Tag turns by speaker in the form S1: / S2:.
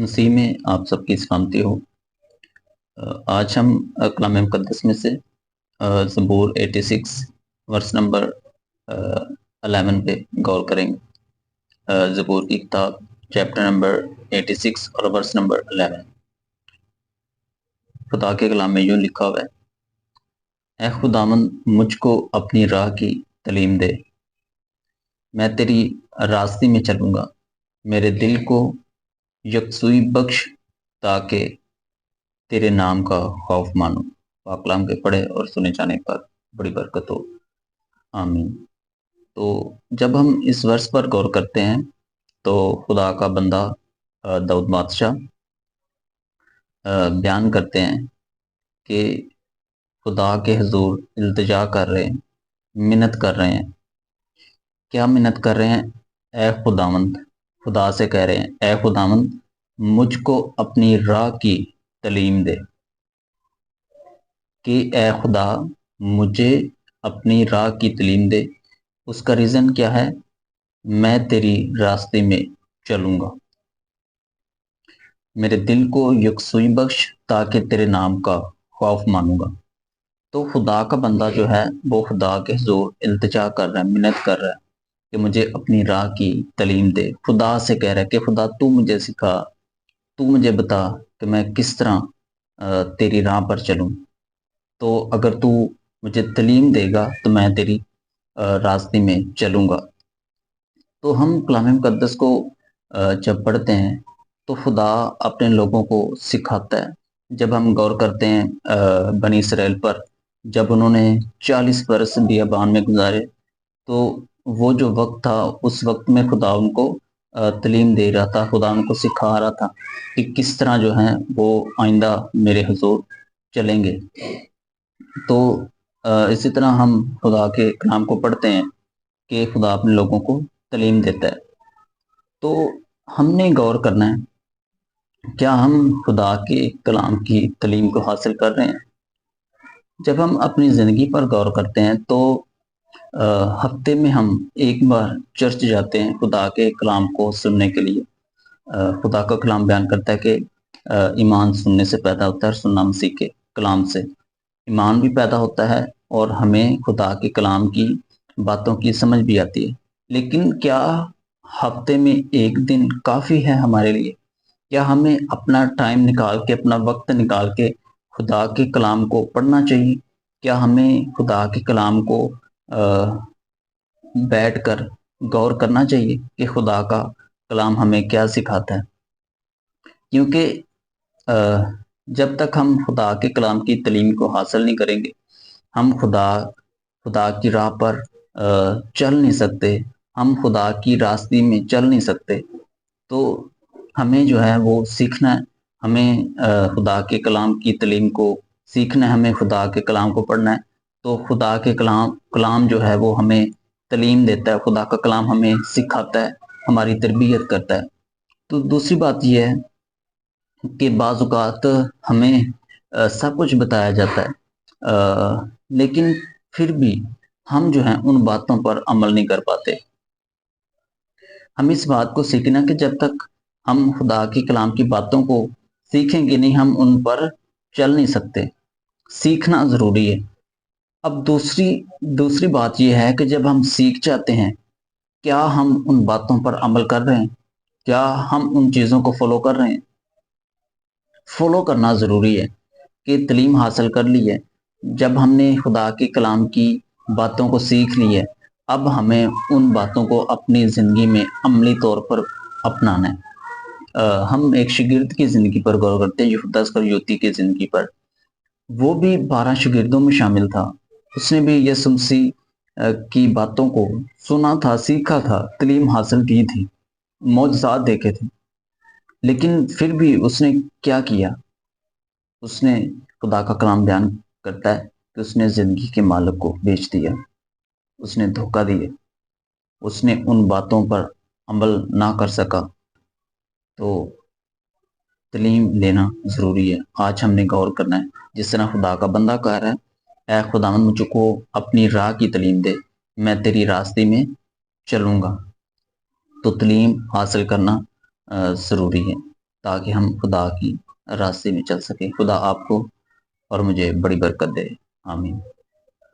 S1: مسیح میں آپ سب کی سلامتی ہو۔ آج ہم کلام مقدس میں سے زبور 86 ورس نمبر 11 پہ غور کریں گے۔ زبور کی کتاب چیپٹر نمبر 86 اور ورس نمبر 11۔ خدا کے کلام میں یوں لکھا ہوا ہے: اے خداوند، مجھ کو اپنی راہ کی تعلیم دے، میں تیری راستے میں چلوں گا۔ میرے دل کو یکسوئی بخش تاکہ تیرے نام کا خوف مانو۔ پاک کلام کے پڑھے اور سنے جانے پر بڑی برکت ہو، آمین۔ تو جب ہم اس ورس پر غور کرتے ہیں تو خدا کا بندہ داؤد بادشاہ بیان کرتے ہیں کہ خدا کے حضور التجا کر رہے ہیں، منت کر رہے ہیں۔ کیا منت کر رہے ہیں؟ اے خداوند، خدا سے کہہ رہے ہیں اے خداوند، مجھ کو اپنی راہ کی تعلیم دے، کہ اے خدا مجھے اپنی راہ کی تعلیم دے۔ اس کا ریزن کیا ہے؟ میں تیری راستے میں چلوں گا۔ میرے دل کو یکسوئی بخش تاکہ تیرے نام کا خوف مانوں گا۔ تو خدا کا بندہ جو ہے وہ خدا کے حضور التجا کر رہا ہے، منت کر رہا ہے کہ مجھے اپنی راہ کی تعلیم دے۔ خدا سے کہہ رہا ہے کہ خدا تو مجھے سکھا، تو مجھے بتا کہ میں کس طرح تیری راہ پر چلوں۔ تو اگر تو مجھے تعلیم دے گا تو میں تیری راستے میں چلوں گا۔ تو ہم کلام مقدس کو جب پڑھتے ہیں تو خدا اپنے لوگوں کو سکھاتا ہے۔ جب ہم غور کرتے ہیں بنی اسرائیل پر، جب انہوں نے 40 برس بیابان میں گزارے تو وہ جو وقت تھا اس وقت میں خدا ان کو تعلیم دے رہا تھا، خدا ان کو سکھا رہا تھا کہ کس طرح جو ہیں وہ آئندہ میرے حضور چلیں گے۔ تو اسی طرح ہم خدا کے کلام کو پڑھتے ہیں کہ خدا اپنے لوگوں کو تعلیم دیتا ہے۔ تو ہم نے غور کرنا ہے، کیا ہم خدا کے کلام کی تعلیم کو حاصل کر رہے ہیں؟ جب ہم اپنی زندگی پر غور کرتے ہیں تو ہفتے میں ہم ایک بار چرچ جاتے ہیں خدا کے کلام کو سننے کے لیے۔ خدا کا کلام بیان کرتا ہے کہ ایمان سننے سے پیدا ہوتا ہے، اور سننا مسیح کے کلام سے۔ ایمان بھی پیدا ہوتا ہے اور ہمیں خدا کے کلام کی باتوں کی سمجھ بھی آتی ہے۔ لیکن کیا ہفتے میں ایک دن کافی ہے ہمارے لیے؟ کیا ہمیں اپنا ٹائم نکال کے، اپنا وقت نکال کے خدا کے کلام کو پڑھنا چاہیے؟ کیا ہمیں خدا کے کلام کو بیٹھ کر غور کرنا چاہیے کہ خدا کا کلام ہمیں کیا سکھاتا ہے؟ کیونکہ جب تک ہم خدا کے کلام کی تعلیم کو حاصل نہیں کریں گے، ہم خدا کی راہ پر چل نہیں سکتے، ہم خدا کی راستے میں چل نہیں سکتے۔ تو ہمیں جو ہے وہ سیکھنا ہے، ہمیں خدا کے کلام کی تعلیم کو سیکھنا ہے، ہمیں خدا کے کلام کو پڑھنا ہے۔ تو خدا کے کلام جو ہے وہ ہمیں تعلیم دیتا ہے، خدا کا کلام ہمیں سکھاتا ہے، ہماری تربیت کرتا ہے۔ تو دوسری بات یہ ہے کہ بعض اوقات ہمیں سب کچھ بتایا جاتا ہے، لیکن پھر بھی ہم جو ہیں ان باتوں پر عمل نہیں کر پاتے۔ ہم اس بات کو سیکھنا کہ جب تک ہم خدا کے کلام کی باتوں کو سیکھیں گے نہیں، ہم ان پر چل نہیں سکتے۔ سیکھنا ضروری ہے۔ اب دوسری بات یہ ہے کہ جب ہم سیکھ جاتے ہیں، کیا ہم ان باتوں پر عمل کر رہے ہیں؟ کیا ہم ان چیزوں کو فالو کر رہے ہیں؟ فالو کرنا ضروری ہے کہ تعلیم حاصل کر لی ہے، جب ہم نے خدا کے کلام کی باتوں کو سیکھ لی ہے، اب ہمیں ان باتوں کو اپنی زندگی میں عملی طور پر اپنانا ہے۔ ہم ایک شاگرد کی زندگی پر غور کرتے ہیں، یہودا اسکریوتی کی زندگی پر۔ وہ بھی 12 شاگردوں میں شامل تھا، اس نے بھی یسوع مسیح کی باتوں کو سنا تھا، سیکھا تھا، تعلیم حاصل کی تھی، معجزات دیکھے تھے، لیکن پھر بھی اس نے کیا کیا؟ اس نے خدا کا کلام بیان کرتا ہے کہ اس نے زندگی کے مالک کو بیچ دیا، اس نے دھوکہ دیا، اس نے ان باتوں پر عمل نہ کر سکا۔ تو تعلیم لینا ضروری ہے۔ آج ہم نے غور کرنا ہے، جس طرح خدا کا بندہ کہہ رہا ہے اے خداوند مجھ کو اپنی راہ کی تعلیم دے، میں تیری راستے میں چلوں گا۔ تو تعلیم حاصل کرنا ضروری ہے۔ تاکہ ہم خدا کی راستے میں چل سکیں۔ خدا آپ کو اور مجھے بڑی برکت دے، آمین۔